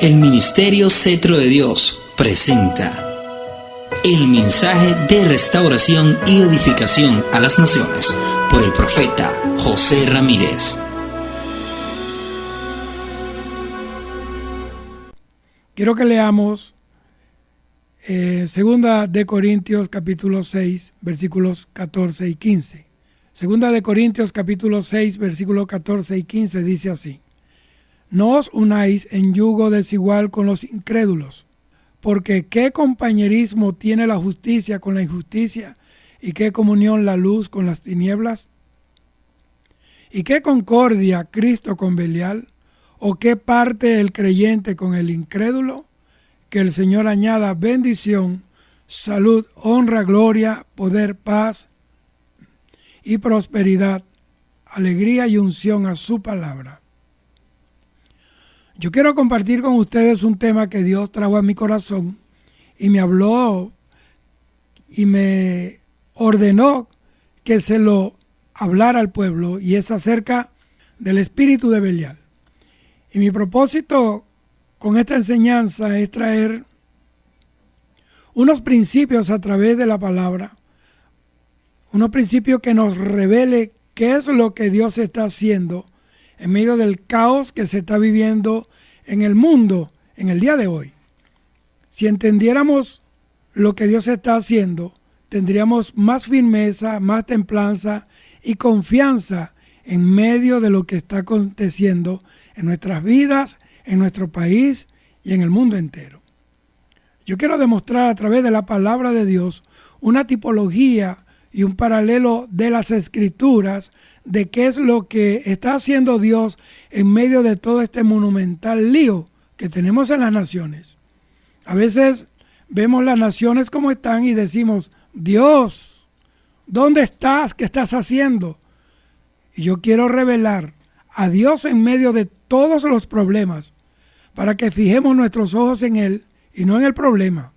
El Ministerio Cetro de Dios presenta el mensaje de restauración y edificación a las naciones por el profeta José Ramírez. Quiero que leamos Segunda de Corintios capítulo 6, versículos 14 y 15. Segunda de Corintios capítulo 6, versículos 14 y 15 dice así: No os unáis en yugo desigual con los incrédulos, porque ¿qué compañerismo tiene la justicia con la injusticia? ¿Y qué comunión la luz con las tinieblas? ¿Y qué concordia Cristo con Belial? ¿O qué parte el creyente con el incrédulo? Que el Señor añada bendición, salud, honra, gloria, poder, paz y prosperidad, alegría y unción a su palabra. Yo quiero compartir con ustedes un tema que Dios trajo a mi corazón y me habló y me ordenó que se lo hablara al pueblo, y es acerca del espíritu de Belial. Y mi propósito con esta enseñanza es traer unos principios a través de la palabra, unos principios que nos revele qué es lo que Dios está haciendo en medio del caos que se está viviendo en el mundo en el día de hoy. Si entendiéramos lo que Dios está haciendo, tendríamos más firmeza, más templanza y confianza en medio de lo que está aconteciendo en nuestras vidas, en nuestro país y en el mundo entero. Yo quiero demostrar a través de la palabra de Dios una tipología y un paralelo de las Escrituras de qué es lo que está haciendo Dios en medio de todo este monumental lío que tenemos en las naciones. A veces vemos las naciones como están y decimos: Dios, ¿dónde estás? ¿Qué estás haciendo? Y yo quiero revelar a Dios en medio de todos los problemas para que fijemos nuestros ojos en Él y no en el problema.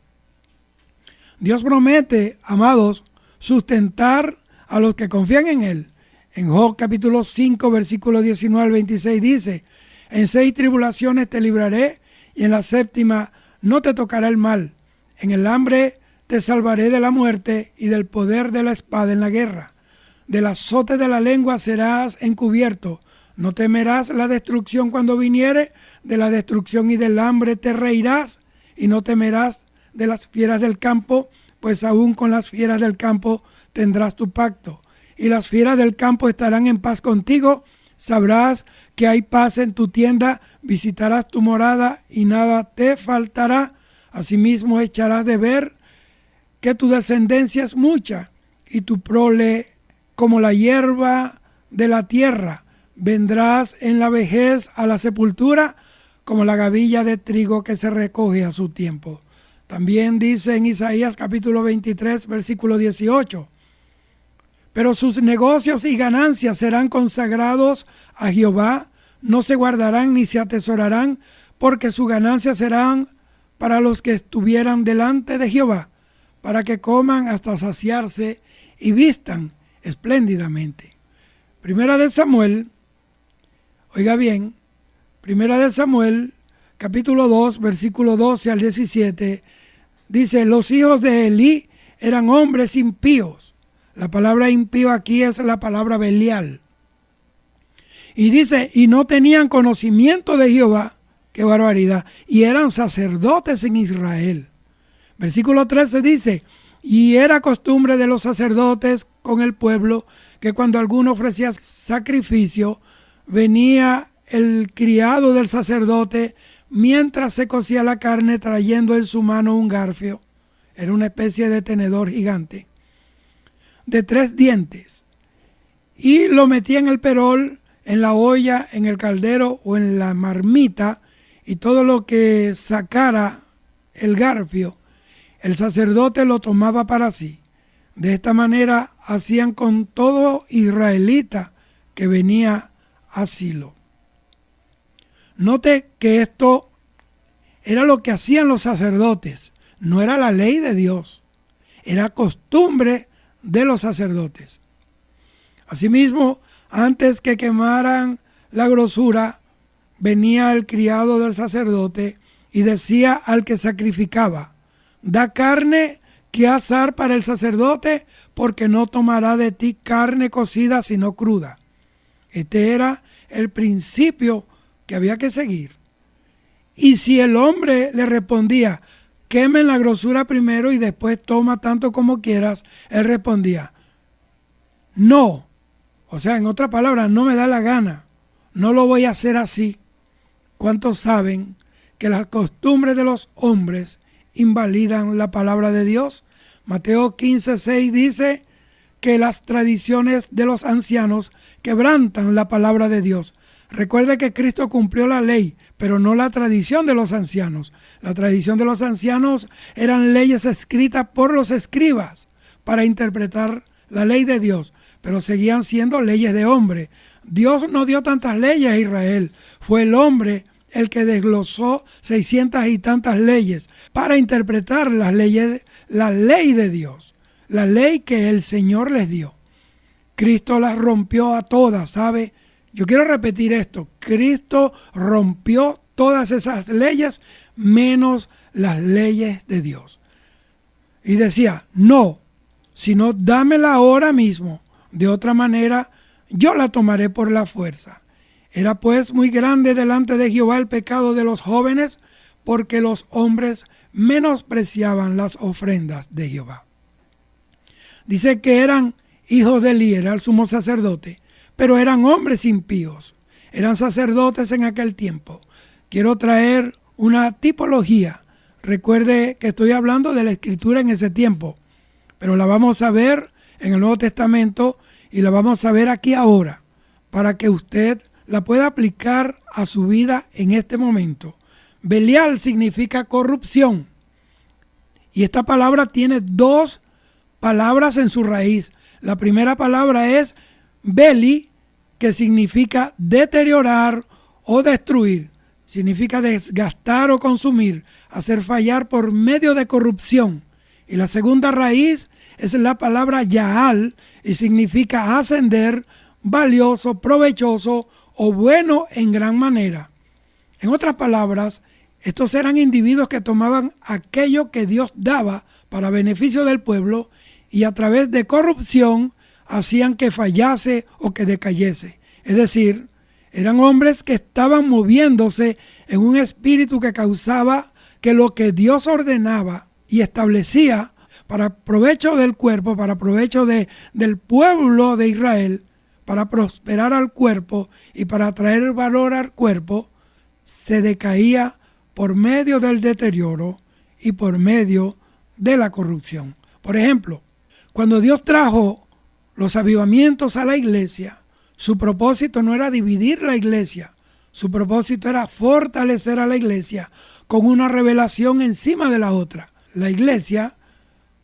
Dios promete, amados, sustentar a los que confían en Él. En Job capítulo 5, versículos 19 al 26 dice: En 6 tribulaciones te libraré, y en la 7ª no te tocará el mal. En el hambre te salvaré de la muerte, y del poder de la espada en la guerra. Del azote de la lengua serás encubierto. No temerás la destrucción cuando viniere, de la destrucción y del hambre te reirás, y no temerás de las fieras del campo, pues aún con las fieras del campo tendrás tu pacto. Y las fieras del campo estarán en paz contigo. Sabrás que hay paz en tu tienda, visitarás tu morada y nada te faltará. Asimismo echarás de ver que tu descendencia es mucha, y tu prole como la hierba de la tierra. Vendrás en la vejez a la sepultura, como la gavilla de trigo que se recoge a su tiempo. También dice en Isaías capítulo 23, versículo 18: Pero sus negocios y ganancias serán consagrados a Jehová, no se guardarán ni se atesorarán, porque sus ganancias serán para los que estuvieran delante de Jehová, para que coman hasta saciarse y vistan espléndidamente. Primera de Samuel, oiga bien, Primera de Samuel, capítulo 2, versículo 12 al 17, dice: Los hijos de Elí eran hombres impíos. La palabra impío aquí es la palabra Belial. Y dice: y no tenían conocimiento de Jehová. ¡Qué barbaridad! Y eran sacerdotes en Israel. Versículo 13 dice: y era costumbre de los sacerdotes con el pueblo que cuando alguno ofrecía sacrificio, venía el criado del sacerdote mientras se cocía la carne, trayendo en su mano un garfio. Era una especie de tenedor gigante de 3 dientes, y lo metía en el perol, en la olla, en el caldero o en la marmita, y todo lo que sacara el garfio, el sacerdote lo tomaba para sí. De esta manera hacían con todo israelita que venía a Silo. Note que esto era lo que hacían los sacerdotes, no era la ley de Dios, era costumbre de los sacerdotes. Asimismo, antes que quemaran la grosura, venía el criado del sacerdote y decía al que sacrificaba: da carne que asar para el sacerdote, porque no tomará de ti carne cocida sino cruda. Este era el principio que había que seguir. Y si el hombre le respondía: quemen la grosura primero y después toma tanto como quieras, él respondía: no. O sea, en otras palabras, no me da la gana, no lo voy a hacer así. ¿Cuántos saben que las costumbres de los hombres invalidan la palabra de Dios? Mateo 15:6 dice que las tradiciones de los ancianos quebrantan la palabra de Dios. Recuerde que Cristo cumplió la ley, pero no la tradición de los ancianos. La tradición de los ancianos eran leyes escritas por los escribas para interpretar la ley de Dios, pero seguían siendo leyes de hombre. Dios no dio tantas leyes a Israel, fue el hombre el que desglosó 600 y tantas leyes para interpretar las leyes, la ley de Dios, la ley que el Señor les dio. Cristo las rompió a todas, ¿sabe? Yo quiero repetir esto: Cristo rompió todas esas leyes menos las leyes de Dios. Y decía: no, sino dámela ahora mismo, de otra manera yo la tomaré por la fuerza. Era pues muy grande delante de Jehová el pecado de los jóvenes, porque los hombres menospreciaban las ofrendas de Jehová. Dice que eran hijos de Eli, era el sumo sacerdote, pero eran hombres impíos, eran sacerdotes en aquel tiempo. Quiero traer una tipología. Recuerde que estoy hablando de la escritura en ese tiempo, pero la vamos a ver en el Nuevo Testamento y la vamos a ver aquí ahora, para que usted la pueda aplicar a su vida en este momento. Belial significa corrupción, y esta palabra tiene dos palabras en su raíz. La primera palabra es beli, que significa deteriorar o destruir. Significa desgastar o consumir, hacer fallar por medio de corrupción. Y la segunda raíz es la palabra yaal, y significa ascender, valioso, provechoso o bueno en gran manera. En otras palabras, estos eran individuos que tomaban aquello que Dios daba para beneficio del pueblo y a través de corrupción hacían que fallase o que decayese. Es decir, eran hombres que estaban moviéndose en un espíritu que causaba que lo que Dios ordenaba y establecía para provecho del cuerpo, para provecho del pueblo de Israel, para prosperar al cuerpo y para traer valor al cuerpo, se decaía por medio del deterioro y por medio de la corrupción. Por ejemplo, cuando Dios trajo los avivamientos a la iglesia, su propósito no era dividir la iglesia, su propósito era fortalecer a la iglesia con una revelación encima de la otra. La iglesia,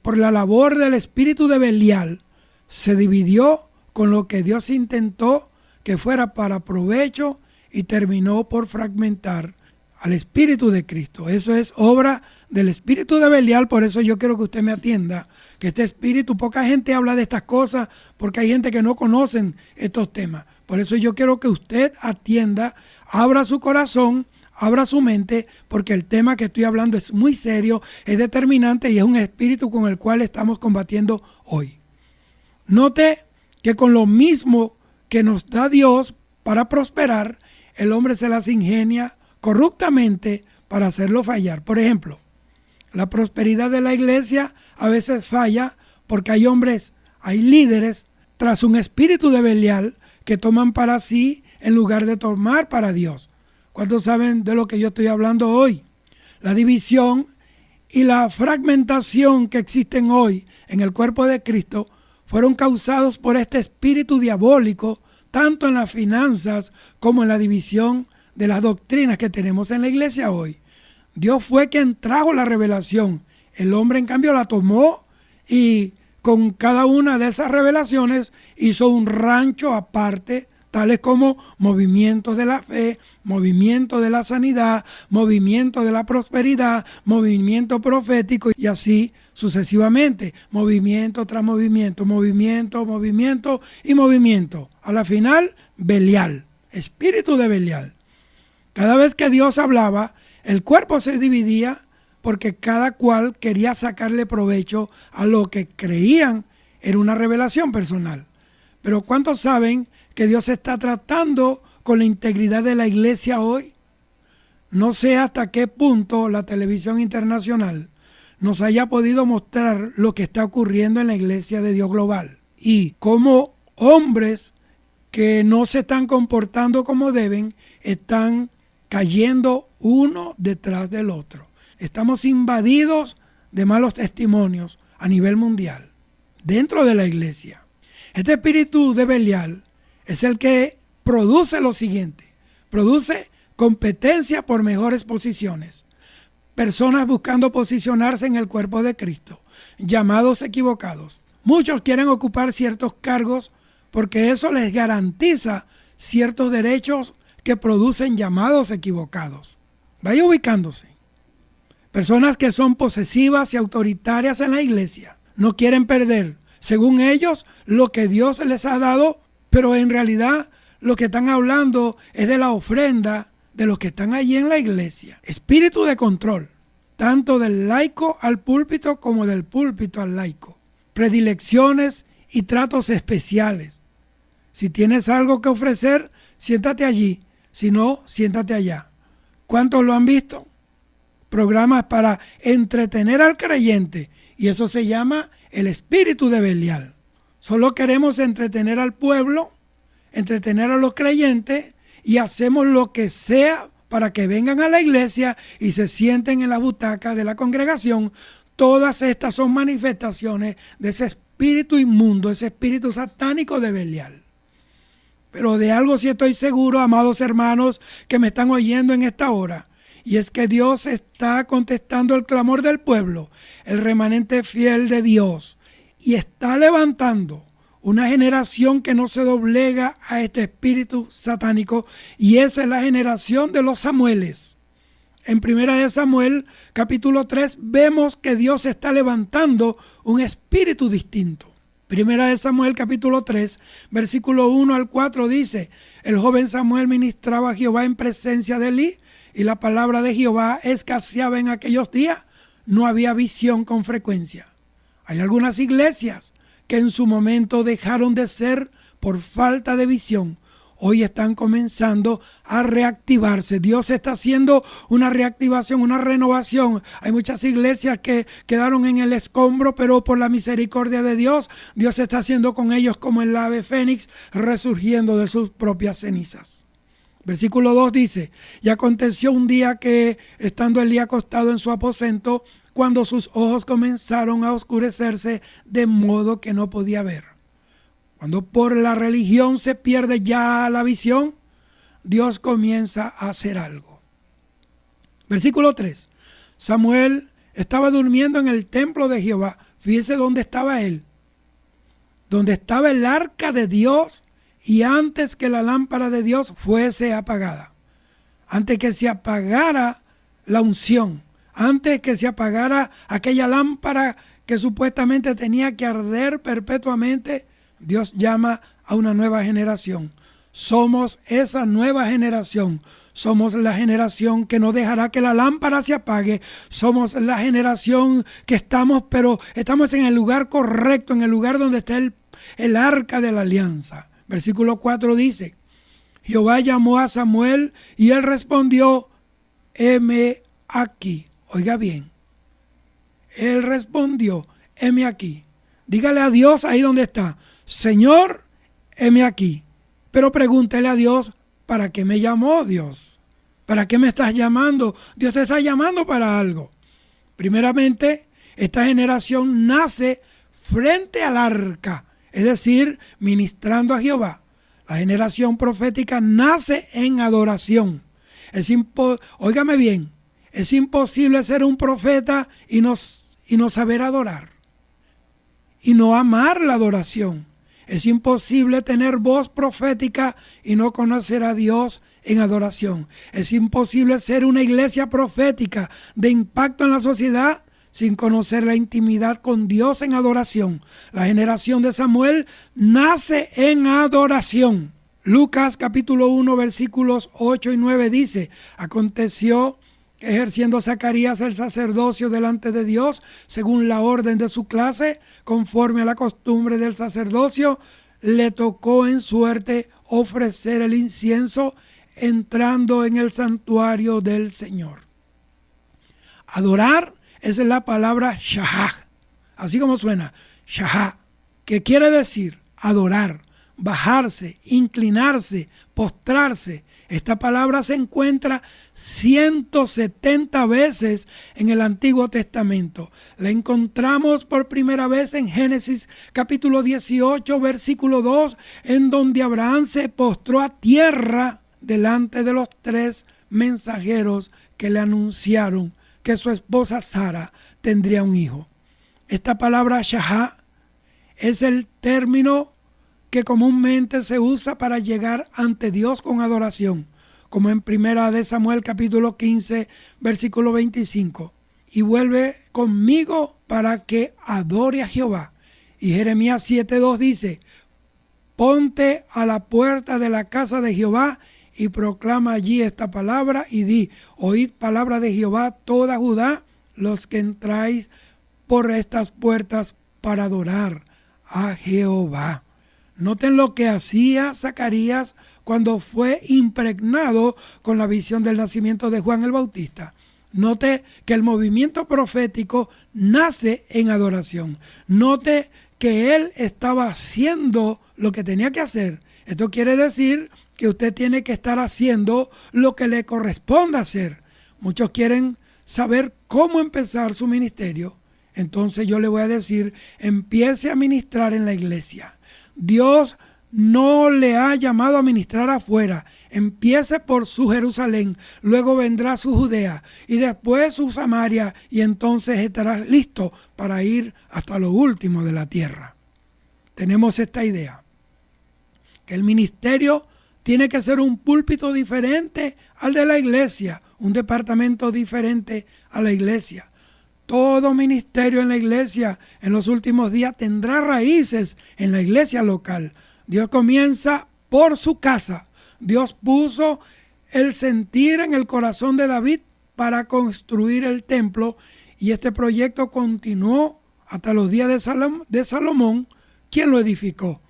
por la labor del espíritu de Belial, se dividió con lo que Dios intentó que fuera para provecho y terminó por fragmentar al Espíritu de Cristo. Eso es obra del espíritu de Belial. Por eso yo quiero que usted me atienda, que este espíritu, poca gente habla de estas cosas porque hay gente que no conocen estos temas. Por eso yo quiero que usted atienda, abra su corazón, abra su mente, porque el tema que estoy hablando es muy serio, es determinante y es un espíritu con el cual estamos combatiendo hoy. Note que con lo mismo que nos da Dios para prosperar, el hombre se las ingenia corruptamente para hacerlo fallar. Por ejemplo, la prosperidad de la iglesia a veces falla porque hay hombres, hay líderes tras un espíritu de Belial que toman para sí en lugar de tomar para Dios. ¿Cuántos saben de lo que yo estoy hablando hoy? La división y la fragmentación que existen hoy en el cuerpo de Cristo fueron causados por este espíritu diabólico, tanto en las finanzas como en la división de las doctrinas que tenemos en la iglesia hoy. Dios fue quien trajo la revelación. El hombre, en cambio, la tomó y con cada una de esas revelaciones hizo un rancho aparte, tales como movimientos de la fe, movimiento de la sanidad, movimiento de la prosperidad, movimiento profético y así sucesivamente, movimiento tras movimiento, movimiento, movimiento y movimiento. A la final, Belial, espíritu de Belial. Cada vez que Dios hablaba, El cuerpo se dividía porque cada cual quería sacarle provecho a lo que creían era una revelación personal. Pero ¿cuántos saben que Dios está tratando con la integridad de la iglesia hoy? No sé hasta qué punto la televisión internacional nos haya podido mostrar lo que está ocurriendo en la iglesia de Dios global y cómo hombres que no se están comportando como deben están cayendo uno detrás del otro. Estamos invadidos de malos testimonios a nivel mundial, dentro de la iglesia. Este espíritu de Belial es el que produce lo siguiente: produce competencia por mejores posiciones, personas buscando posicionarse en el cuerpo de Cristo, llamados equivocados. Muchos quieren ocupar ciertos cargos porque eso les garantiza ciertos derechos que producen llamados equivocados. Vaya ubicándose. Personas que son posesivas y autoritarias en la iglesia no quieren perder, según ellos, lo que Dios les ha dado, pero en realidad lo que están hablando es de la ofrenda de los que están allí en la iglesia. Espíritu de control, tanto del laico al púlpito como del púlpito al laico. Predilecciones y tratos especiales. Si tienes algo que ofrecer, siéntate allí. Si no, siéntate allá. ¿Cuántos lo han visto? Programas para entretener al creyente. Y eso se llama el espíritu de Belial. Solo queremos entretener al pueblo, entretener a los creyentes, y hacemos lo que sea para que vengan a la iglesia y se sienten en la butaca de la congregación. Todas estas son manifestaciones de ese espíritu inmundo, ese espíritu satánico de Belial. Pero de algo sí estoy seguro, amados hermanos que me están oyendo en esta hora, y es que Dios está contestando el clamor del pueblo, el remanente fiel de Dios, y está levantando una generación que no se doblega a este espíritu satánico, y esa es la generación de los Samueles. En 1 Samuel capítulo 3 vemos que Dios está levantando un espíritu distinto. 1 Samuel capítulo 3 versículo 1 al 4 dice: el joven Samuel ministraba a Jehová en presencia de Elí, y la palabra de Jehová escaseaba en aquellos días. No había visión con frecuencia. Hay algunas iglesias que en su momento dejaron de ser por falta de visión. Hoy están comenzando a reactivarse. Dios está haciendo una reactivación, una renovación. Hay muchas iglesias que quedaron en el escombro, pero por la misericordia de Dios, Dios está haciendo con ellos como el ave fénix, resurgiendo de sus propias cenizas. Versículo 2 dice: y aconteció un día que, estando Elí acostado en su aposento, cuando sus ojos comenzaron a oscurecerse de modo que no podía ver. Cuando por la religión se pierde ya la visión, Dios comienza a hacer algo. Versículo 3. Samuel estaba durmiendo en el templo de Jehová. Fíjese dónde estaba él. Donde estaba el arca de Dios, y antes que la lámpara de Dios fuese apagada. Antes que se apagara la unción. Antes que se apagara aquella lámpara que supuestamente tenía que arder perpetuamente, Dios llama a una nueva generación. Somos esa nueva generación. Somos la generación que no dejará que la lámpara se apague. Somos la generación que estamos en el lugar correcto, en el lugar donde está el arca de la alianza. Versículo 4 dice: Jehová llamó a Samuel y él respondió: heme aquí. Oiga bien, él respondió: heme aquí. Dígale a Dios ahí donde está: Señor, heme aquí. Pero pregúntele a Dios: ¿para qué me llamó Dios? ¿Para qué me estás llamando? Dios te está llamando para algo. Primeramente, esta generación nace frente al arca, es decir, ministrando a Jehová. La generación profética nace en adoración. Óigame bien, es imposible ser un profeta y no saber adorar y no amar la adoración. Es imposible tener voz profética y no conocer a Dios en adoración. Es imposible ser una iglesia profética de impacto en la sociedad sin conocer la intimidad con Dios en adoración. La generación de Samuel nace en adoración. Lucas capítulo 1 versículos 8 y 9 dice: aconteció ejerciendo Zacarías el sacerdocio delante de Dios, según la orden de su clase, conforme a la costumbre del sacerdocio, le tocó en suerte ofrecer el incienso entrando en el santuario del Señor. Adorar es la palabra shahah, así como suena, shahah, que quiere decir adorar, bajarse, inclinarse, postrarse. Esta palabra se encuentra 170 veces en el Antiguo Testamento. La encontramos por primera vez en Génesis capítulo 18, versículo 2, en donde Abraham se postró a tierra delante de los 3 mensajeros que le anunciaron que su esposa Sara tendría un hijo. Esta palabra shahá es el término que comúnmente se usa para llegar ante Dios con adoración, como en 1 Samuel capítulo 15, versículo 25. Y vuelve conmigo para que adore a Jehová. Y Jeremías 7:2 dice, ponte a la puerta de la casa de Jehová y proclama allí esta palabra y di, oíd palabra de Jehová toda Judá, los que entráis por estas puertas para adorar a Jehová. Noten lo que hacía Zacarías cuando fue impregnado con la visión del nacimiento de Juan el Bautista. Note que el movimiento profético nace en adoración. Note que él estaba haciendo lo que tenía que hacer. Esto quiere decir que usted tiene que estar haciendo lo que le corresponda hacer. Muchos quieren saber cómo empezar su ministerio. Entonces yo le voy a decir, empiece a ministrar en la iglesia. Dios no le ha llamado a ministrar afuera. Empiece por su Jerusalén, luego vendrá su Judea y después su Samaria, y entonces estarás listo para ir hasta lo último de la tierra. Tenemos esta idea, que el ministerio tiene que ser un púlpito diferente al de la iglesia, un departamento diferente a la iglesia. Todo ministerio en la iglesia en los últimos días tendrá raíces en la iglesia local. Dios comienza por su casa. Dios puso el sentir en el corazón de David para construir el templo, y este proyecto continuó hasta los días de Salomón, quien lo edificó.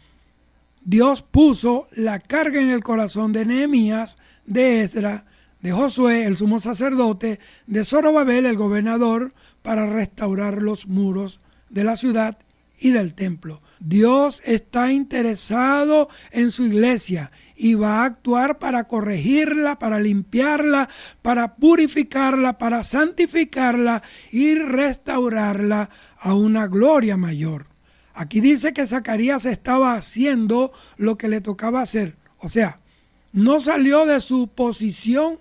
Dios puso la carga en el corazón de Nehemías, de Esdras, de Josué, el sumo sacerdote, de Zorobabel, el gobernador, para restaurar los muros de la ciudad y del templo. Dios está interesado en su iglesia y va a actuar para corregirla, para limpiarla, para purificarla, para santificarla y restaurarla a una gloria mayor. Aquí dice que Zacarías estaba haciendo lo que le tocaba hacer. O sea, no salió de su posición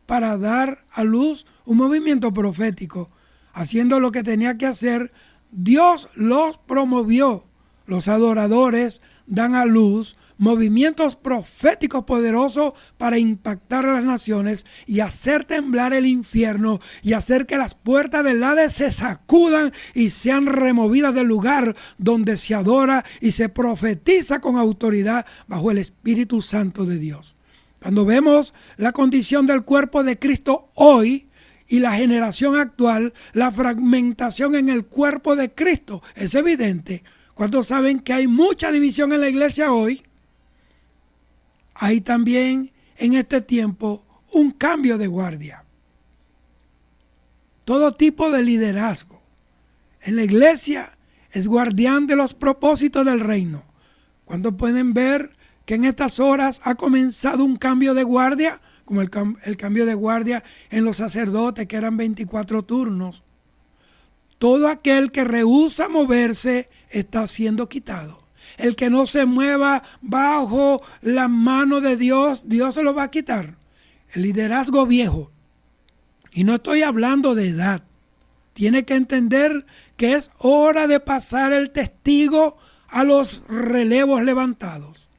para dar a luz un movimiento profético. Haciendo lo que tenía que hacer, Dios los promovió. Los adoradores dan a luz movimientos proféticos poderosos para impactar a las naciones y hacer temblar el infierno y hacer que las puertas del Hades se sacudan y sean removidas del lugar donde se adora y se profetiza con autoridad bajo el Espíritu Santo de Dios. Cuando vemos la condición del cuerpo de Cristo hoy y la generación actual, la fragmentación en el cuerpo de Cristo es evidente. ¿Cuántos saben que hay mucha división en la iglesia hoy? Hay también en este tiempo un cambio de guardia. Todo tipo de liderazgo en la iglesia es guardián de los propósitos del reino. ¿Cuántos pueden ver que en estas horas ha comenzado un cambio de guardia? Como el cambio de guardia en los sacerdotes, que eran 24 turnos. Todo aquel que rehúsa moverse está siendo quitado. El que no se mueva bajo la mano de Dios, Dios se lo va a quitar. El liderazgo viejo, y no estoy hablando de edad, tiene que entender que es hora de pasar el testigo a los relevos levantados.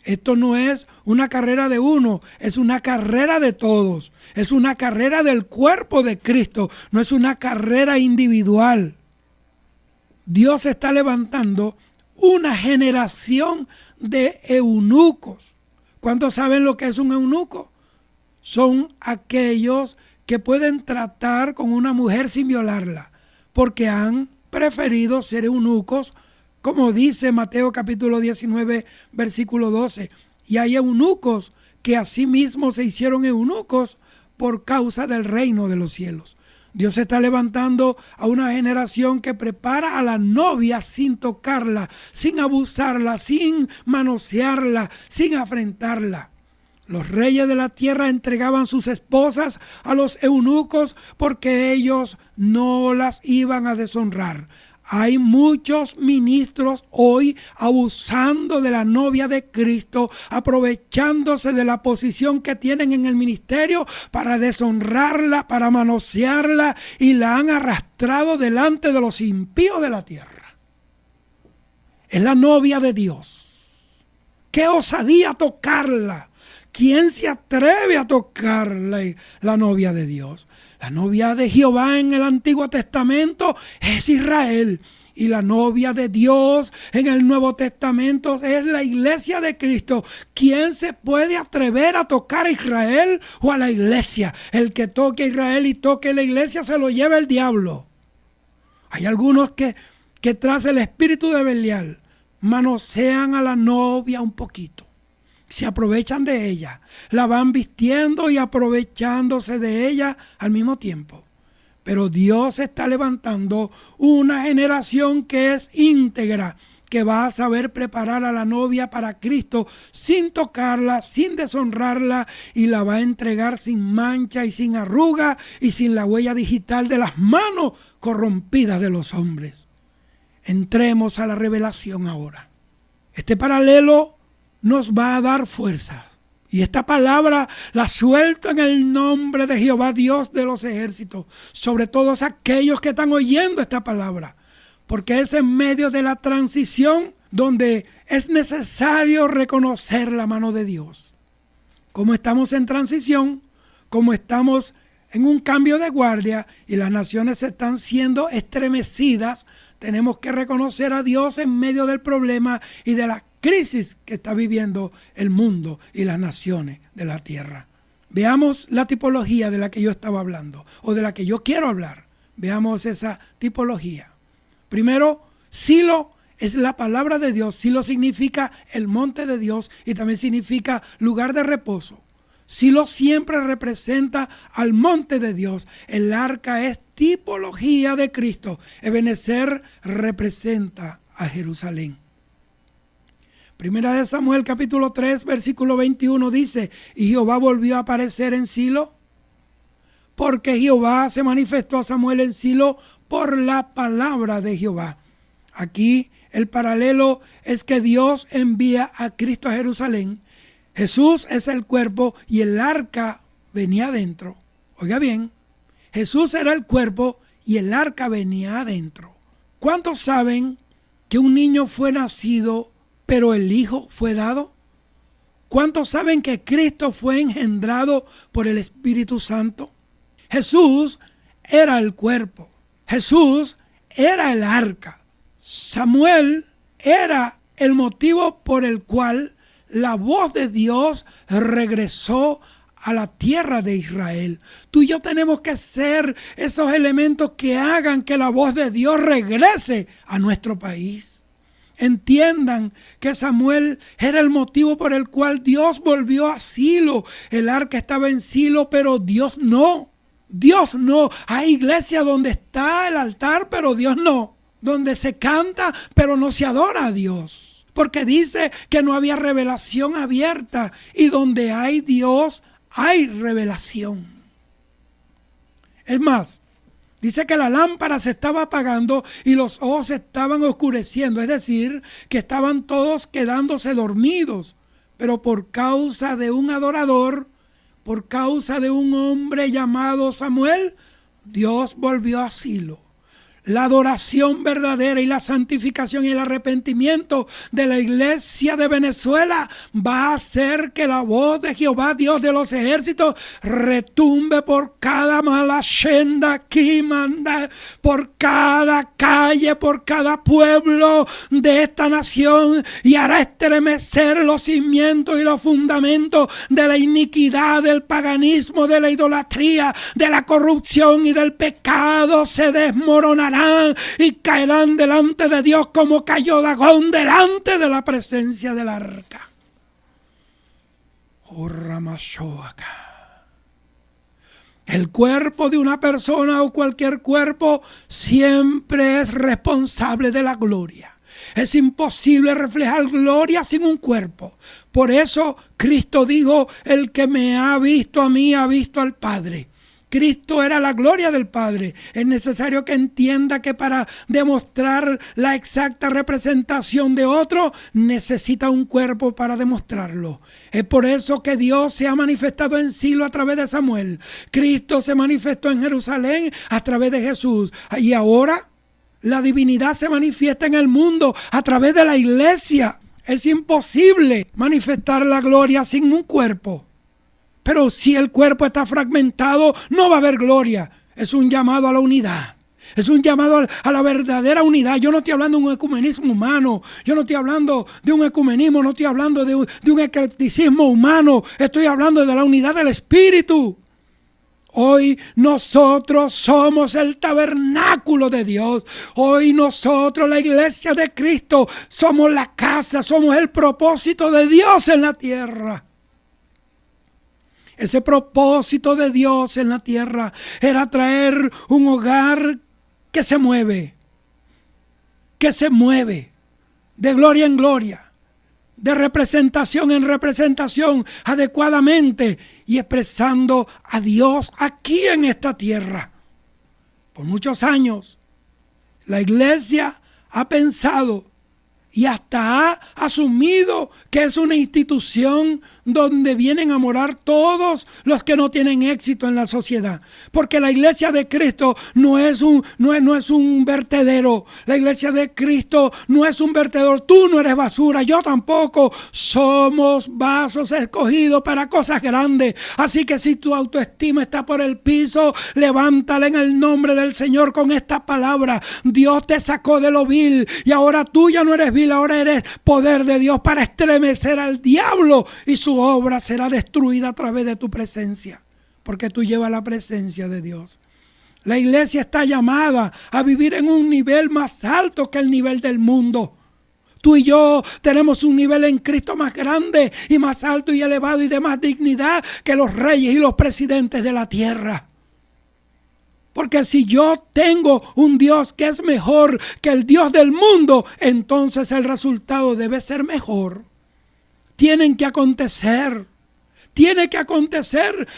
Esto no es una carrera de uno, es una carrera de todos. Es una carrera del cuerpo de Cristo, no es una carrera individual. Dios está levantando una generación de eunucos. ¿Cuántos saben lo que es un eunuco? Son aquellos que pueden tratar con una mujer sin violarla, porque han preferido ser eunucos, como dice Mateo capítulo 19, versículo 12. Y hay eunucos que asimismo se hicieron eunucos por causa del reino de los cielos. Dios está levantando a una generación que prepara a la novia sin tocarla, sin abusarla, sin manosearla, sin afrentarla. Los reyes de la tierra entregaban sus esposas a los eunucos porque ellos no las iban a deshonrar. Hay muchos ministros hoy abusando de la novia de Cristo, aprovechándose de la posición que tienen en el ministerio para deshonrarla, para manosearla, y la han arrastrado delante de los impíos de la tierra. Es la novia de Dios. ¡Qué osadía tocarla! ¿Quién se atreve a tocar la novia de Dios? La novia de Jehová en el Antiguo Testamento es Israel. Y la novia de Dios en el Nuevo Testamento es la iglesia de Cristo. ¿Quién se puede atrever a tocar a Israel o a la iglesia? El que toque a Israel y toque a la iglesia se lo lleva el diablo. Hay algunos que tras el espíritu de Belial manosean a la novia un poquito. Se aprovechan de ella, la van vistiendo y aprovechándose de ella al mismo tiempo. Pero Dios está levantando una generación que es íntegra, que va a saber preparar a la novia para Cristo sin tocarla, sin deshonrarla, y la va a entregar sin mancha y sin arruga y sin la huella digital de las manos corrompidas de los hombres. Entremos a la revelación ahora. Este paralelo nos va a dar fuerza. Y esta palabra la suelto en el nombre de Jehová, Dios de los ejércitos, sobre todos aquellos que están oyendo esta palabra, porque es en medio de la transición donde es necesario reconocer la mano de Dios. Como estamos en transición, como estamos en un cambio de guardia y las naciones están siendo estremecidas, tenemos que reconocer a Dios en medio del problema y de la crisis que está viviendo el mundo y las naciones de la tierra. Veamos la tipología de la que yo estaba hablando, o de la que yo quiero hablar. Veamos esa tipología. Primero, Silo es la palabra de Dios. Silo significa el monte de Dios y también significa lugar de reposo. Silo siempre representa al monte de Dios. El arca es tipología de Cristo. Ebenezer representa a Jerusalén. Primera de Samuel capítulo 3 versículo 21 dice: y Jehová volvió a aparecer en Silo, porque Jehová se manifestó a Samuel en Silo por la palabra de Jehová. Aquí el paralelo es que Dios envía a Cristo a Jerusalén. Jesús es el cuerpo y el arca venía adentro. Oiga bien, Jesús era el cuerpo y el arca venía adentro. ¿Cuántos saben que un niño fue nacido pero el Hijo fue dado? ¿Cuántos saben que Cristo fue engendrado por el Espíritu Santo? Jesús era el cuerpo. Jesús era el arca. Samuel era el motivo por el cual la voz de Dios regresó a la tierra de Israel. Tú y yo tenemos que ser esos elementos que hagan que la voz de Dios regrese a nuestro país. Entiendan que Samuel era el motivo por el cual Dios volvió a Silo. El arca estaba en Silo, pero Dios no. Dios no. Hay iglesias donde está el altar, pero Dios no. Donde se canta, pero no se adora a Dios. Porque dice que no había revelación abierta. Y donde hay Dios, hay revelación. Es más, dice que la lámpara se estaba apagando y los ojos se estaban oscureciendo. Es decir, que estaban todos quedándose dormidos. Pero por causa de un adorador, por causa de un hombre llamado Samuel, Dios volvió a Silo. La adoración verdadera y la santificación y el arrepentimiento de la iglesia de Venezuela va a hacer que la voz de Jehová, Dios de los ejércitos, retumbe por cada mala senda, quimanda, por cada calle, por cada pueblo de esta nación, y hará estremecer los cimientos y los fundamentos de la iniquidad, del paganismo, de la idolatría, de la corrupción y del pecado. Se desmoronarán y caerán delante de Dios como cayó Dagón delante de la presencia del arca. El cuerpo de una persona o cualquier cuerpo siempre es responsable de la gloria. Es imposible reflejar gloria sin un cuerpo. Por eso Cristo dijo: el que me ha visto a mí ha visto al Padre. Cristo era la gloria del Padre. Es necesario que entienda que para demostrar la exacta representación de otro, necesita un cuerpo para demostrarlo. Es por eso que Dios se ha manifestado en Silo a través de Samuel. Cristo se manifestó en Jerusalén a través de Jesús. Y ahora la divinidad se manifiesta en el mundo a través de la iglesia. Es imposible manifestar la gloria sin un cuerpo. Pero si el cuerpo está fragmentado, no va a haber gloria. Es un llamado a la unidad. Es un llamado a la verdadera unidad. Yo no estoy hablando de un ecumenismo humano. Yo no estoy hablando de un ecumenismo. No estoy hablando de un eclecticismo humano. Estoy hablando de la unidad del Espíritu. Hoy nosotros somos el tabernáculo de Dios. Hoy nosotros, la iglesia de Cristo, somos la casa, somos el propósito de Dios en la tierra. Ese propósito de Dios en la tierra era traer un hogar que se mueve de gloria en gloria, de representación en representación, adecuadamente, y expresando a Dios aquí en esta tierra. Por muchos años, la iglesia ha pensado y hasta ha asumido que es una institución donde vienen a morar todos los que no tienen éxito en la sociedad. Porque la iglesia de Cristo no es un vertedero. La iglesia de Cristo no es un vertedor. Tú no eres basura, yo tampoco. Somos vasos escogidos para cosas grandes. Así que si tu autoestima está por el piso, levántala en el nombre del Señor con esta palabra. Dios te sacó de lo vil y ahora tú ya no eres vil, ahora eres poder de Dios para estremecer al diablo, y su obra será destruida a través de tu presencia, porque tú llevas la presencia de Dios. La iglesia está llamada a vivir en un nivel más alto que el nivel del mundo. Tú y yo tenemos un nivel en Cristo más grande y más alto y elevado y de más dignidad que los reyes y los presidentes de la tierra. Porque si yo tengo un Dios que es mejor que el Dios del mundo, entonces el resultado debe ser mejor. Tiene que acontecer,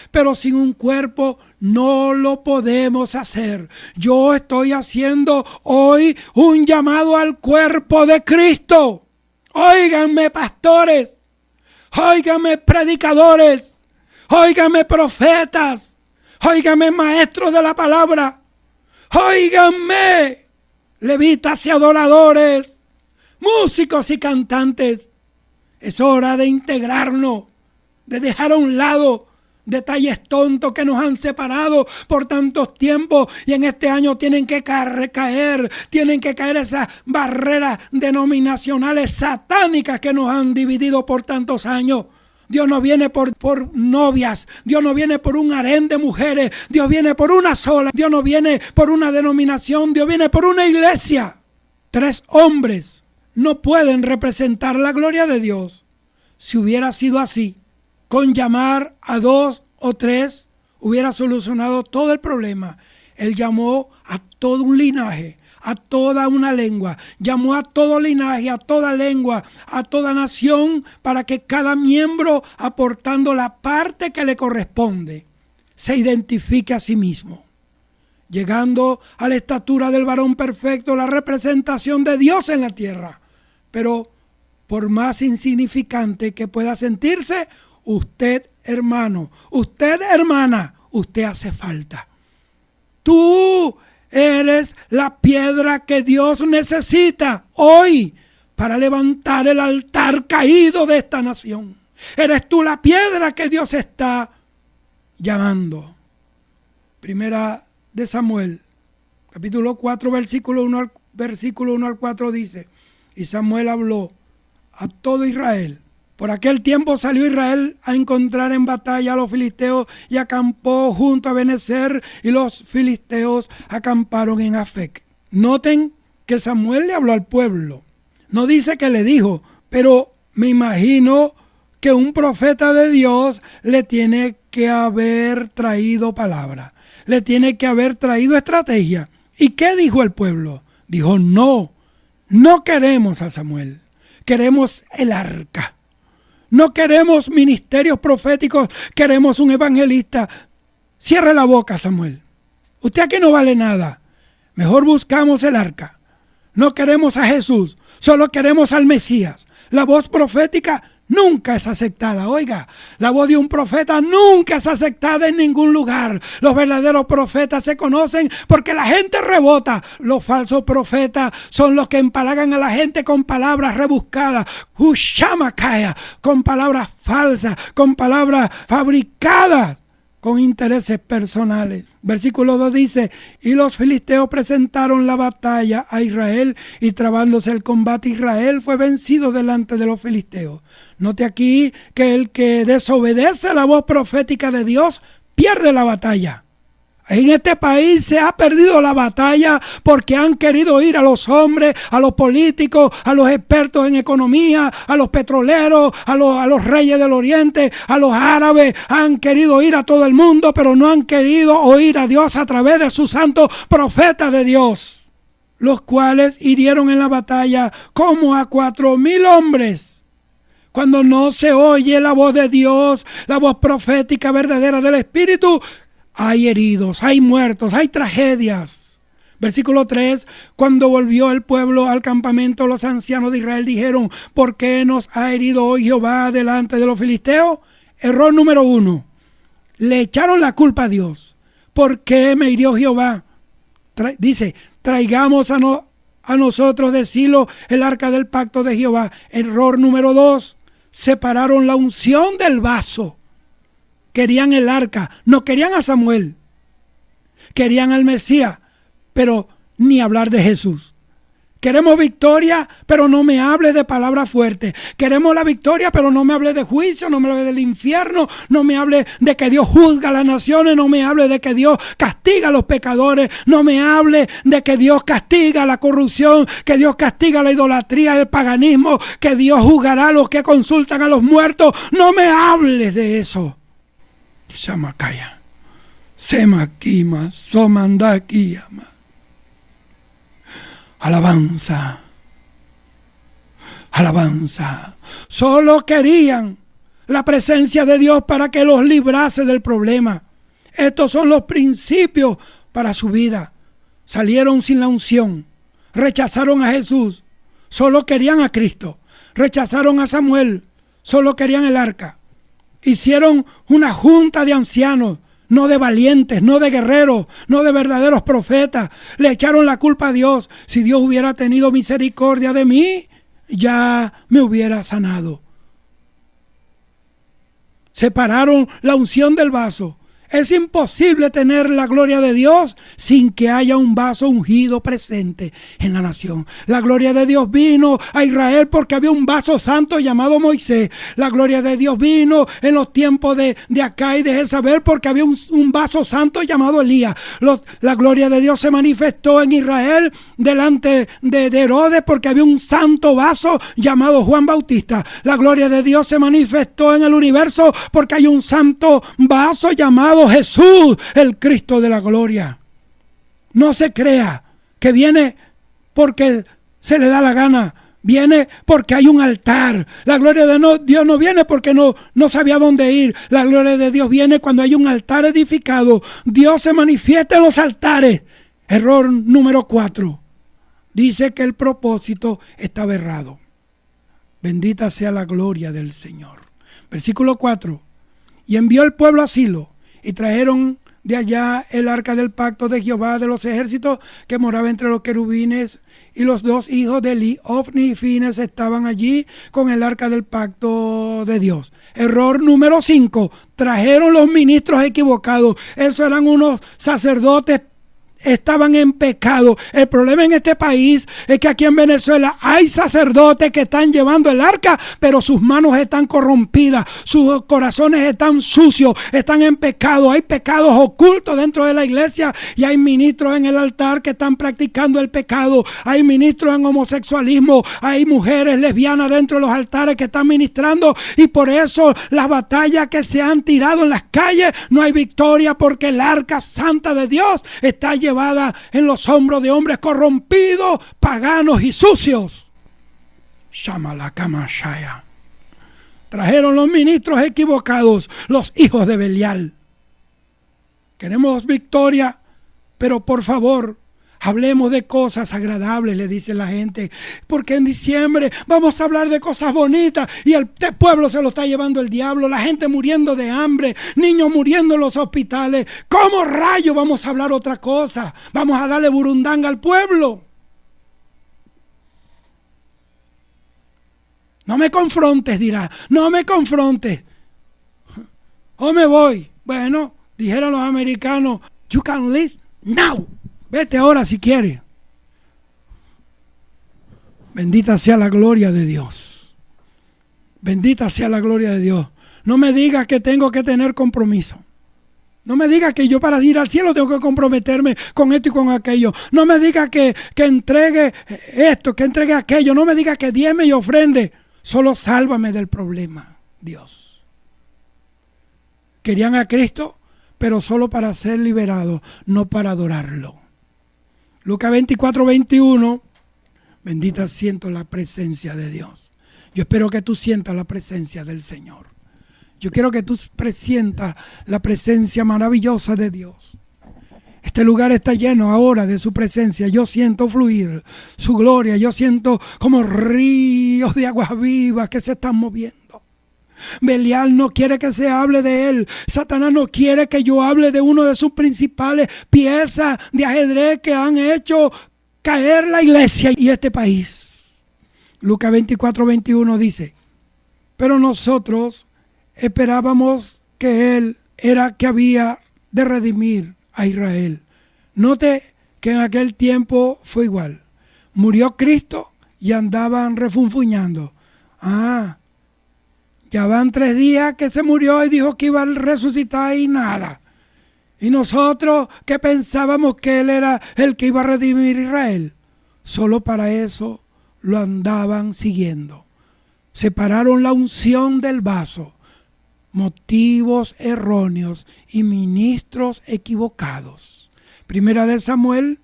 pero sin un cuerpo no lo podemos hacer. Yo estoy haciendo hoy un llamado al cuerpo de Cristo. Óiganme, pastores, óiganme, predicadores, óiganme, profetas, óiganme, maestros de la palabra, óiganme, levitas y adoradores, músicos y cantantes. Es hora de integrarnos, de dejar a un lado detalles tontos que nos han separado por tantos tiempos, y en este año tienen que caer esas barreras denominacionales satánicas que nos han dividido por tantos años. Dios no viene por novias, Dios no viene por un harén de mujeres, Dios viene por una sola, Dios no viene por una denominación, Dios viene por una iglesia. 3 hombres no pueden representar la gloria de Dios. Si hubiera sido así, con llamar a 2 o 3 hubiera solucionado todo el problema. Él llamó a todo un linaje, a toda una lengua, llamó a todo linaje, a toda lengua, a toda nación, para que cada miembro, aportando la parte que le corresponde, se identifique a sí mismo, llegando a la estatura del varón perfecto, la representación de Dios en la tierra. Pero por más insignificante que pueda sentirse, usted, hermano, usted, hermana, usted hace falta. Tú eres la piedra que Dios necesita hoy para levantar el altar caído de esta nación. Eres tú la piedra que Dios está llamando. Primera de Samuel, capítulo 4, versículo 1 al 4 dice: y Samuel habló a todo Israel. Por aquel tiempo salió Israel a encontrar en batalla a los filisteos y acampó junto a Benezer, y los filisteos acamparon en Afec. Noten que Samuel le habló al pueblo. No dice que le dijo, pero me imagino que un profeta de Dios le tiene que haber traído palabra, le tiene que haber traído estrategia. ¿Y qué dijo el pueblo? Dijo: no queremos a Samuel, queremos el arca. No queremos ministerios proféticos, queremos un evangelista. Cierre la boca, Samuel. Usted aquí no vale nada. Mejor buscamos el arca. No queremos a Jesús, solo queremos al Mesías. La voz profética nunca es aceptada. Oiga, la voz de un profeta nunca es aceptada en ningún lugar. Los verdaderos profetas se conocen porque la gente rebota. Los falsos profetas son los que empalagan a la gente con palabras rebuscadas, con palabras falsas, con palabras fabricadas con intereses personales. Versículo 2 dice: y los filisteos presentaron la batalla a Israel, y trabándose el combate, Israel fue vencido delante de los filisteos. Note aquí que el que desobedece a la voz profética de Dios pierde la batalla. En este país se ha perdido la batalla porque han querido oír a los hombres, a los políticos, a los expertos en economía, a los petroleros, a los reyes del oriente, a los árabes. Han querido oír a todo el mundo, pero no han querido oír a Dios a través de sus santos profetas de Dios, los cuales hirieron en la batalla como a 4,000 hombres. Cuando no se oye la voz de Dios, la voz profética verdadera del Espíritu, hay heridos, hay muertos, hay tragedias. Versículo 3, cuando volvió el pueblo al campamento, los ancianos de Israel dijeron: ¿por qué nos ha herido hoy Jehová delante de los filisteos? Error número 1, le echaron la culpa a Dios. ¿Por qué me hirió Jehová? Dice: traigamos a nosotros de Silo el arca del pacto de Jehová. Error número 2, separaron la unción del vaso. Querían el arca, no querían a Samuel. Querían al Mesías, pero ni hablar de Jesús. Queremos victoria, pero no me hable de palabras fuertes. Queremos la victoria, pero no me hable de juicio, no me hable del infierno, no me hable de que Dios juzga a las naciones, no me hable de que Dios castiga a los pecadores, no me hable de que Dios castiga la corrupción, que Dios castiga la idolatría, el paganismo, que Dios juzgará a los que consultan a los muertos. No me hables de eso. Shamakaya, Semakima, Somandakiyama. Alabanza, alabanza. Solo querían la presencia de Dios para que los librase del problema. Estos son los principios para su vida. Salieron sin la unción, rechazaron a Jesús, solo querían a Cristo. Rechazaron a Samuel, solo querían el arca. Hicieron una junta de ancianos, no de valientes, no de guerreros, no de verdaderos profetas. Le echaron la culpa a Dios. Si Dios hubiera tenido misericordia de mí, ya me hubiera sanado. Separaron la unción del vaso. Es imposible tener la gloria de Dios sin que haya un vaso ungido presente en la nación. La gloria de Dios vino a Israel porque había un vaso santo llamado Moisés. La gloria de Dios vino en los tiempos de Acá y de Jezabel porque había un vaso santo llamado Elías. La gloria de Dios se manifestó en Israel delante de Herodes porque había un santo vaso llamado Juan Bautista. La gloria de Dios se manifestó en el universo porque hay un santo vaso llamado Jesús, el Cristo de la gloria. No se crea que viene porque se le da la gana. Viene porque hay un altar. La gloria de Dios no viene porque no sabía dónde ir. La gloria de Dios viene cuando hay un altar edificado. Dios se manifiesta en los altares. Error número 4. Dice que el propósito estaba errado. Bendita sea la gloria del Señor. Versículo 4. Y envió el pueblo a Silo, y trajeron de allá el arca del pacto de Jehová de los ejércitos, que moraba entre los querubines, y los dos hijos de Eli, Ofni y Fines, estaban allí con el arca del pacto de Dios. Error número 5, trajeron los ministros equivocados. Esos eran unos sacerdotes, estaban en pecado. El problema en este país es que aquí en Venezuela hay sacerdotes que están llevando el arca, pero sus manos están corrompidas, sus corazones están sucios, están en pecado. Hay pecados ocultos dentro de la iglesia y hay ministros en el altar que están practicando el pecado. Hay ministros en homosexualismo, hay mujeres lesbianas dentro de los altares que están ministrando, y por eso las batallas que se han tirado en las calles no hay victoria, porque el arca santa de Dios está llevada en los hombros de hombres corrompidos, paganos y sucios. Shamalakamasaya. Trajeron los ministros equivocados, los hijos de Belial. Queremos victoria, pero por favor, hablemos de cosas agradables, le dice la gente, porque en diciembre vamos a hablar de cosas bonitas y el pueblo se lo está llevando el diablo, la gente muriendo de hambre, niños muriendo en los hospitales. ¿Cómo rayos vamos a hablar otra cosa? Vamos a darle burundanga al pueblo. No me confrontes, dirá, no me confrontes. O me voy. Bueno, dijeron los americanos, you can leave now. Vete ahora si quieres. Bendita sea la gloria de Dios. Bendita sea la gloria de Dios. No me digas que tengo que tener compromiso. No me digas que yo para ir al cielo tengo que comprometerme con esto y con aquello. No me digas que entregue esto, que entregue aquello. No me digas que diezme y ofrende. Solo sálvame del problema, Dios. Querían a Cristo, pero solo para ser liberados, no para adorarlo. Lucas 24:21, bendita siento la presencia de Dios. Yo espero que tú sientas la presencia del Señor. Yo quiero que tú presientas la presencia maravillosa de Dios. Este lugar está lleno ahora de su presencia. Yo siento fluir su gloria. Yo siento como ríos de aguas vivas que se están moviendo. Belial no quiere que se hable de él. Satanás no quiere que yo hable de uno de sus principales piezas de ajedrez que han hecho caer la iglesia y este país. Lucas 24:21 dice: pero nosotros esperábamos que él era que había de redimir a Israel. Note que en aquel tiempo fue igual. Murió Cristo y andaban refunfuñando. Ya van 3 días que se murió y dijo que iba a resucitar y nada. Y nosotros que pensábamos que él era el que iba a redimir a Israel. Solo para eso lo andaban siguiendo. Separaron la unción del vaso. Motivos erróneos y ministros equivocados. Primera de Samuel,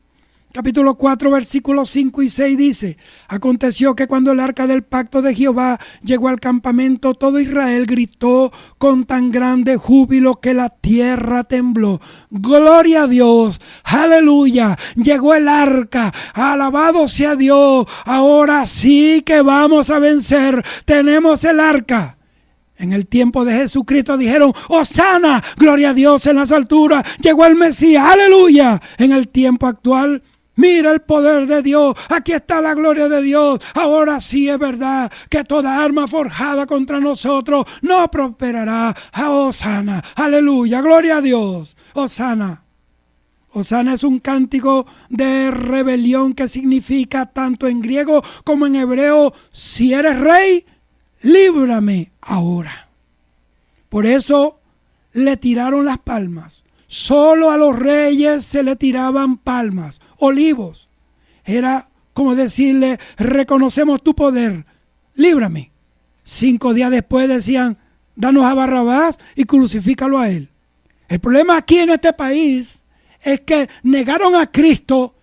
capítulo 4, versículos 5 y 6 dice: aconteció que cuando el arca del pacto de Jehová llegó al campamento, todo Israel gritó con tan grande júbilo que la tierra tembló. Gloria a Dios, aleluya, llegó el arca, alabado sea Dios, ahora sí que vamos a vencer, tenemos el arca. En el tiempo de Jesucristo dijeron: Hosana, gloria a Dios en las alturas, llegó el Mesías, aleluya. En el tiempo actual, mira el poder de Dios, aquí está la gloria de Dios. Ahora sí es verdad que toda arma forjada contra nosotros no prosperará. Hosana, aleluya, gloria a Dios. Hosana. Hosana es un cántico de rebelión que significa tanto en griego como en hebreo: si eres rey, líbrame ahora. Por eso le tiraron las palmas. Solo a los reyes se le tiraban palmas, olivos. Era como decirle: reconocemos tu poder, líbrame. 5 días después decían: danos a Barrabás y crucifícalo a él. El problema aquí en este país es que negaron a Cristo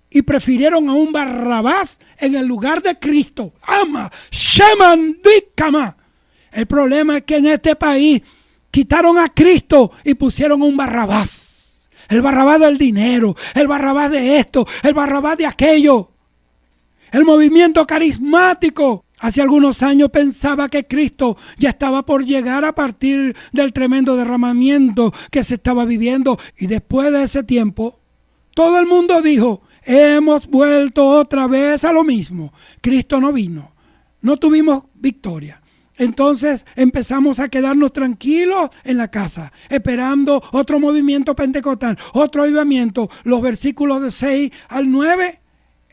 y prefirieron a un Barrabás en el lugar de Cristo. Ama, Shemandikama. El problema es que en este país quitaron a Cristo y pusieron a un Barrabás. El Barrabás del dinero, el Barrabás de esto, el Barrabás de aquello. El movimiento carismático Hace algunos años pensaba que Cristo ya estaba por llegar a partir del tremendo derramamiento que se estaba viviendo. Y después de ese tiempo, todo el mundo dijo, hemos vuelto otra vez a lo mismo. Cristo no vino, no tuvimos victoria. Entonces empezamos a quedarnos tranquilos en la casa, esperando otro movimiento pentecostal, otro avivamiento. Los versículos de 6 al 9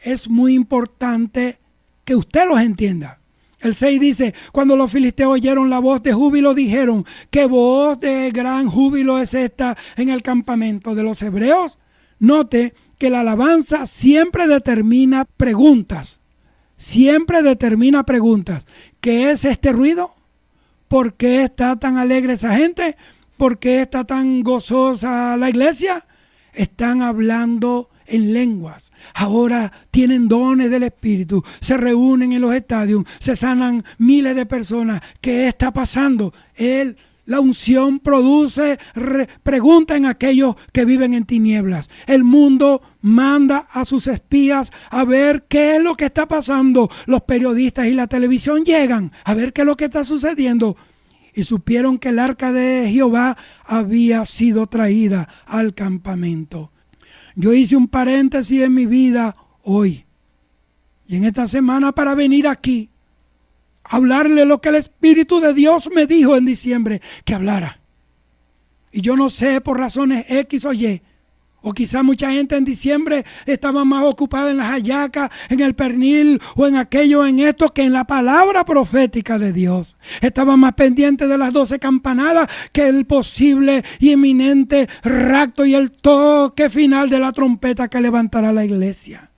es muy importante que usted los entienda. El 6 dice, cuando los filisteos oyeron la voz de júbilo, dijeron, ¿qué voz de gran júbilo es esta en el campamento de los hebreos? Note que la alabanza siempre determina preguntas. Siempre determina preguntas. ¿Qué es este ruido? ¿Por qué está tan alegre esa gente? ¿Por qué está tan gozosa la iglesia? Están hablando en lenguas. Ahora tienen dones del Espíritu. Se reúnen en los estadios. Se sanan miles de personas. ¿Qué está pasando? La unción produce preguntas en aquellos que viven en tinieblas. El mundo manda a sus espías a ver qué es lo que está pasando. Los periodistas y la televisión llegan a ver qué es lo que está sucediendo. Y supieron que el arca de Jehová había sido traída al campamento. Yo hice un paréntesis en mi vida hoy y en esta semana para venir aquí a hablarle lo que el Espíritu de Dios me dijo en diciembre que hablara. Y yo no sé, por razones X o Y, o quizá mucha gente en diciembre estaba más ocupada en las hallacas, en el pernil o en aquello, en esto, que en la palabra profética de Dios. Estaba más pendiente de las 12 campanadas que el posible y inminente rapto y el toque final de la trompeta que levantará la iglesia.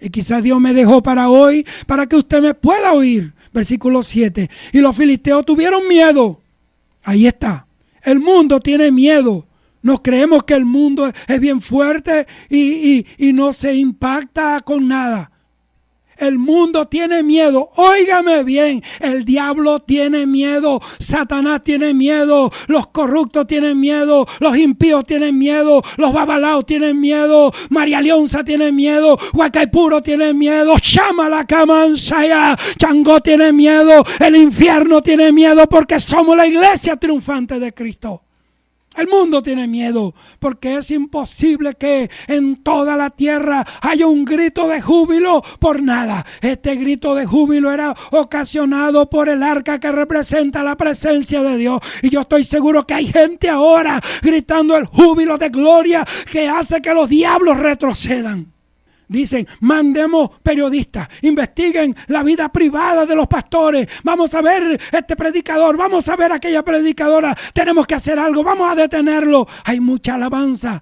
Y quizá Dios me dejó para hoy, para que usted me pueda oír. Versículo 7. Y los filisteos tuvieron miedo. Ahí está. El mundo tiene miedo. Nos creemos que el mundo es bien fuerte y no se impacta con nada. El mundo tiene miedo. Óigame bien, el diablo tiene miedo, Satanás tiene miedo, los corruptos tienen miedo, los impíos tienen miedo, los babalaos tienen miedo, María Leonza tiene miedo, Huacaipuro tiene miedo, Shamala Kamansaya, Changó tiene miedo, el infierno tiene miedo porque somos la iglesia triunfante de Cristo. El mundo tiene miedo porque es imposible que en toda la tierra haya un grito de júbilo por nada. Este grito de júbilo era ocasionado por el arca que representa la presencia de Dios. Y yo estoy seguro que hay gente ahora gritando el júbilo de gloria que hace que los diablos retrocedan. Dicen, mandemos periodistas, investiguen la vida privada de los pastores. Vamos a ver este predicador, vamos a ver aquella predicadora. Tenemos que hacer algo, vamos a detenerlo. Hay mucha alabanza.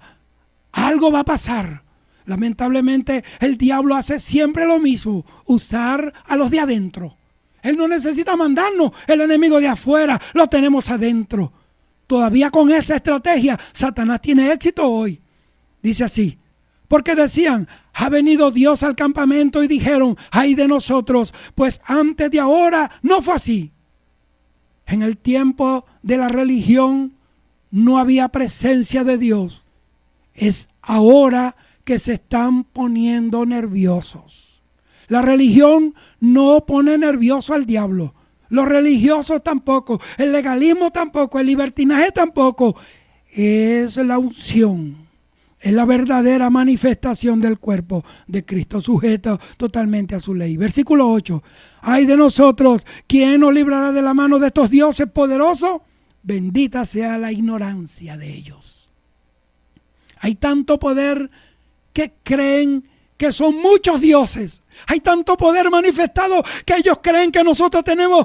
Algo va a pasar. Lamentablemente, el diablo hace siempre lo mismo, usar a los de adentro. Él no necesita mandarnos el enemigo de afuera, lo tenemos adentro. Todavía con esa estrategia, Satanás tiene éxito hoy. Dice así. Porque decían, ha venido Dios al campamento y dijeron, ay de nosotros, pues antes de ahora no fue así. En el tiempo de la religión no había presencia de Dios. Es ahora que se están poniendo nerviosos. La religión no pone nervioso al diablo. Los religiosos tampoco. El legalismo tampoco. El libertinaje tampoco. Es la unción. Es la verdadera manifestación del cuerpo de Cristo, sujeto totalmente a su ley. Versículo 8. Ay de nosotros, ¿quién nos librará de la mano de estos dioses poderosos? Bendita sea la ignorancia de ellos. Hay tanto poder que creen que son muchos dioses. Hay tanto poder manifestado que ellos creen que nosotros tenemos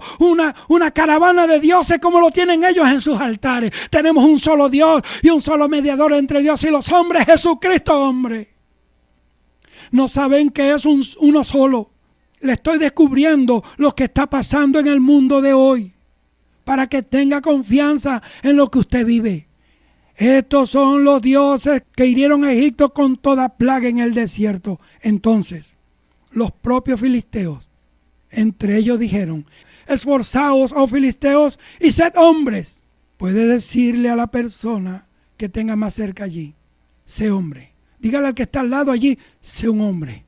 una caravana de dioses como lo tienen ellos en sus altares. Tenemos un solo Dios y un solo mediador entre Dios y los hombres, Jesucristo hombre. No saben que es uno solo. Le estoy descubriendo lo que está pasando en el mundo de hoy para que tenga confianza en lo que usted vive. Estos son los dioses que hirieron a Egipto con toda plaga en el desierto. Entonces, los propios filisteos, entre ellos dijeron, esforzaos, oh filisteos, y sed hombres. Puede decirle a la persona que tenga más cerca allí, sé hombre. Dígale al que está al lado allí, sé un hombre.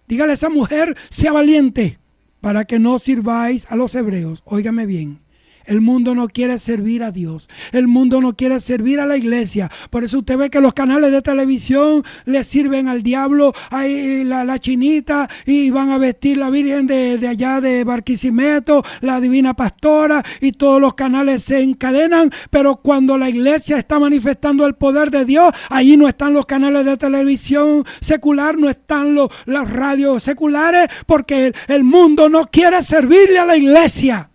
Dígale a esa mujer, sea valiente. para que no sirváis a los hebreos. Óigame bien. El mundo no quiere servir a Dios. El mundo no quiere servir a la iglesia. Por eso usted ve que los canales de televisión le sirven al diablo, ahí la chinita, y van a vestir la Virgen de allá de Barquisimeto, la Divina Pastora, y todos los canales se encadenan. Pero cuando la iglesia está manifestando el poder de Dios, ahí no están los canales de televisión secular, no están las radios seculares, porque el mundo no quiere servirle a la iglesia.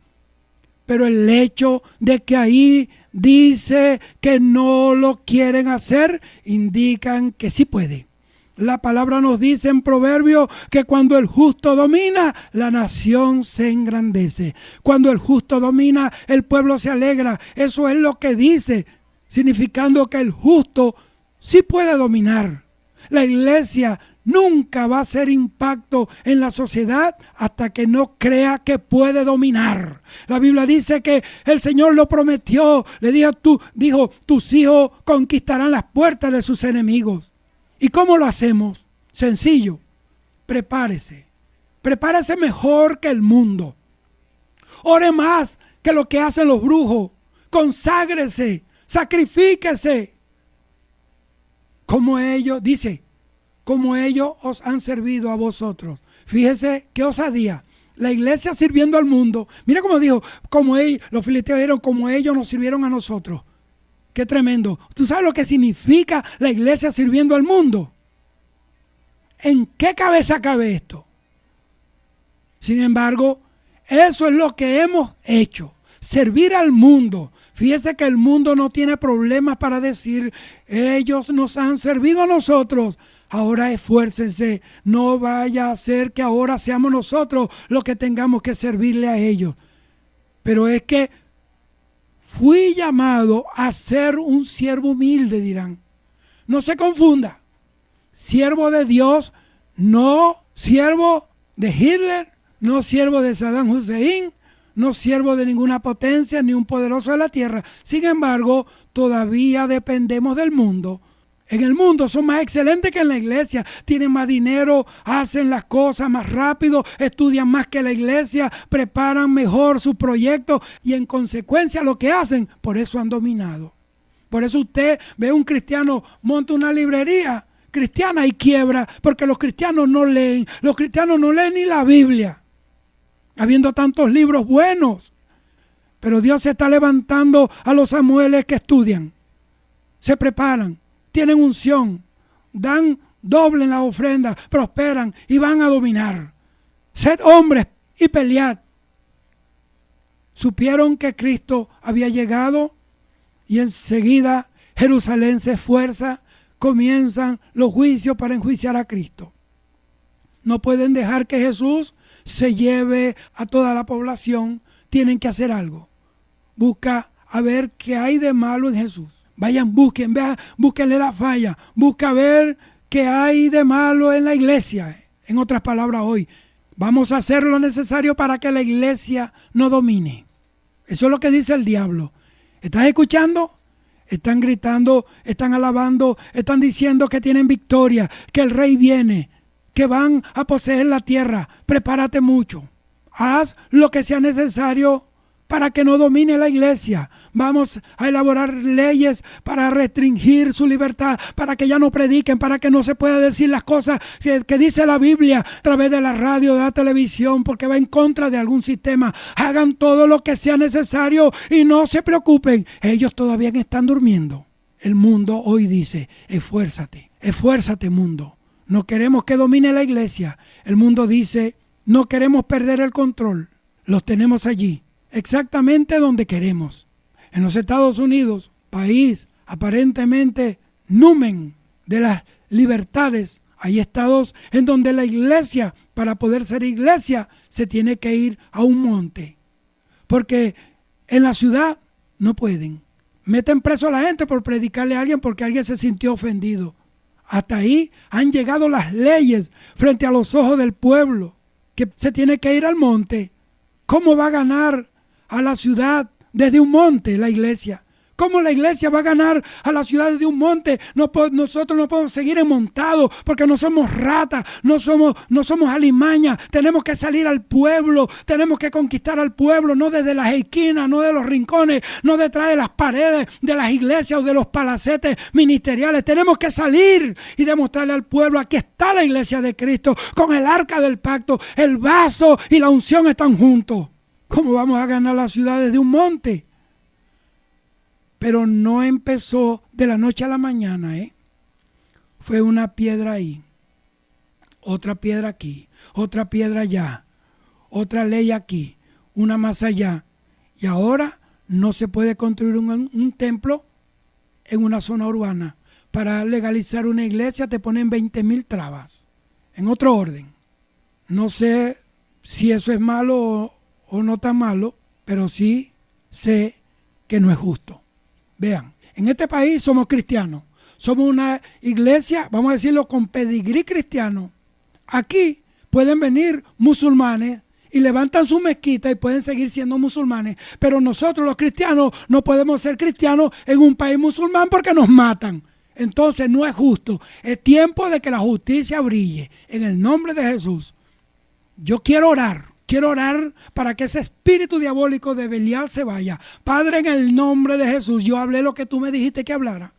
Pero el hecho de que ahí dice que no lo quieren hacer, indican que sí puede. La palabra nos dice en Proverbios que cuando el justo domina, la nación se engrandece. Cuando el justo domina, el pueblo se alegra. Eso es lo que dice, significando que el justo sí puede dominar. La iglesia nunca va a hacer impacto en la sociedad hasta que no crea que puede dominar. La Biblia dice que el Señor lo prometió. Le dijo, tus hijos conquistarán las puertas de sus enemigos. ¿Y cómo lo hacemos? Sencillo. Prepárese. Prepárese mejor que el mundo. Ore más que lo que hacen los brujos. Conságrese. Sacrifíquese. Como ellos, dice, como ellos os han servido a vosotros. Fíjese qué osadía. La iglesia sirviendo al mundo. Mira cómo dijo, como ellos, los filisteos dijeron, como ellos nos sirvieron a nosotros. Qué tremendo. ¿Tú sabes lo que significa la iglesia sirviendo al mundo? ¿En qué cabeza cabe esto? Sin embargo, eso es lo que hemos hecho. Servir al mundo. Fíjese que el mundo no tiene problemas para decir, ellos nos han servido a nosotros. Ahora esfuércense, no vaya a ser que ahora seamos nosotros los que tengamos que servirle a ellos. Pero es que fui llamado a ser un siervo humilde, dirán. No se confunda. Siervo de Dios, no siervo de Hitler, no siervo de Saddam Hussein, no siervo de ninguna potencia ni un poderoso de la tierra. Sin embargo, todavía dependemos del mundo. En el mundo son más excelentes que en la iglesia. Tienen más dinero, hacen las cosas más rápido, estudian más que la iglesia, preparan mejor sus proyectos y en consecuencia lo que hacen, por eso han dominado. Por eso usted ve un cristiano monta una librería cristiana y quiebra, porque los cristianos no leen. Los cristianos no leen ni la Biblia, habiendo tantos libros buenos. Pero Dios se está levantando a los Samueles que estudian, se preparan, tienen unción, dan doble en la ofrenda, prosperan y van a dominar. Sed hombres y pelead. Supieron que Cristo había llegado y enseguida Jerusalén se esfuerza, comienzan los juicios para enjuiciar a Cristo. No pueden dejar que Jesús se lleve a toda la población, tienen que hacer algo. Busca a ver qué hay de malo en Jesús. Vayan, búsquenle la falla. Busca ver qué hay de malo en la iglesia. En otras palabras, hoy vamos a hacer lo necesario para que la iglesia no domine. Eso es lo que dice el diablo. ¿Estás escuchando? Están gritando, están alabando, están diciendo que tienen victoria, que el rey viene, que van a poseer la tierra. Prepárate mucho. Haz lo que sea necesario para que no domine la iglesia. Vamos a elaborar leyes para restringir su libertad, para que ya no prediquen, para que no se pueda decir las cosas que dice la Biblia a través de la radio, de la televisión, porque va en contra de algún sistema. Hagan todo lo que sea necesario y no se preocupen. Ellos todavía están durmiendo. El mundo hoy dice, esfuérzate, esfuérzate mundo. No queremos que domine la iglesia. El mundo dice, no queremos perder el control. Los tenemos allí, exactamente donde queremos. En los Estados Unidos, país aparentemente numen de las libertades, hay estados en donde la iglesia, para poder ser iglesia, se tiene que ir a un monte. Porque en la ciudad no pueden. Meten preso a la gente por predicarle a alguien porque alguien se sintió ofendido. Hasta ahí han llegado las leyes frente a los ojos del pueblo, que se tiene que ir al monte. ¿Cómo va a ganar a la ciudad desde un monte la iglesia? ¿Cómo la iglesia va a ganar a las ciudades de un monte? Nosotros no podemos seguir montados porque no somos ratas, no somos alimañas. Tenemos que salir al pueblo, tenemos que conquistar al pueblo, no desde las esquinas, no de los rincones, no detrás de las paredes de las iglesias o de los palacetes ministeriales. Tenemos que salir y demostrarle al pueblo: aquí está la iglesia de Cristo con el arca del pacto, el vaso y la unción están juntos. ¿Cómo vamos a ganar las ciudades de un monte? Pero no empezó de la noche a la mañana, Fue una piedra ahí, otra piedra aquí, otra piedra allá, otra ley aquí, una más allá. Y ahora no se puede construir un templo en una zona urbana. Para legalizar una iglesia te ponen 20,000 trabas. En otro orden. No sé si eso es malo o no tan malo, pero sí sé que no es justo. Vean, en este país somos cristianos. Somos una iglesia, vamos a decirlo, con pedigrí cristiano. Aquí pueden venir musulmanes y levantan su mezquita y pueden seguir siendo musulmanes. Pero nosotros los cristianos no podemos ser cristianos en un país musulmán porque nos matan. Entonces no es justo. Es tiempo de que la justicia brille. En el nombre de Jesús. Yo quiero orar para que ese espíritu diabólico de Belial se vaya. Padre, en el nombre de Jesús, yo hablé lo que tú me dijiste que hablara.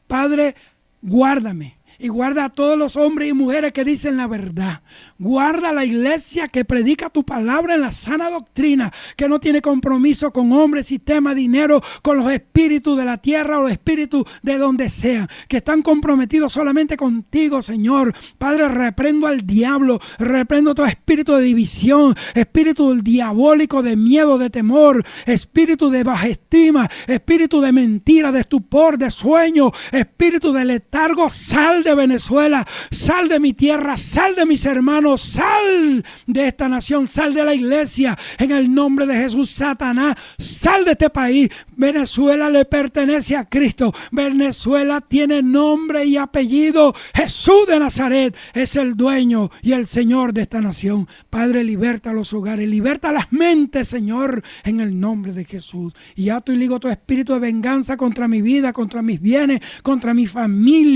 Padre, guárdame. Y guarda a todos los hombres y mujeres que dicen la verdad. Guarda a la iglesia que predica tu palabra en la sana doctrina, que no tiene compromiso con hombres, sistema, dinero, con los espíritus de la tierra o los espíritus de donde sea, que están comprometidos solamente contigo, Señor. Padre, reprendo al diablo, reprendo todo espíritu de división, espíritu diabólico de miedo, de temor, espíritu de baja estima, espíritu de mentira, de estupor, de sueño, espíritu de letargo. Sal de Venezuela, sal de mi tierra, sal de mis hermanos, sal de esta nación, sal de la iglesia, en el nombre de Jesús. Satanás, sal de este país. Venezuela le pertenece a Cristo. Venezuela tiene nombre y apellido. Jesús de Nazaret es el dueño y el Señor de esta nación. Padre, liberta los hogares, liberta las mentes, Señor, en el nombre de Jesús. Y ato y ligo todo espíritu de venganza contra mi vida, contra mis bienes, contra mi familia,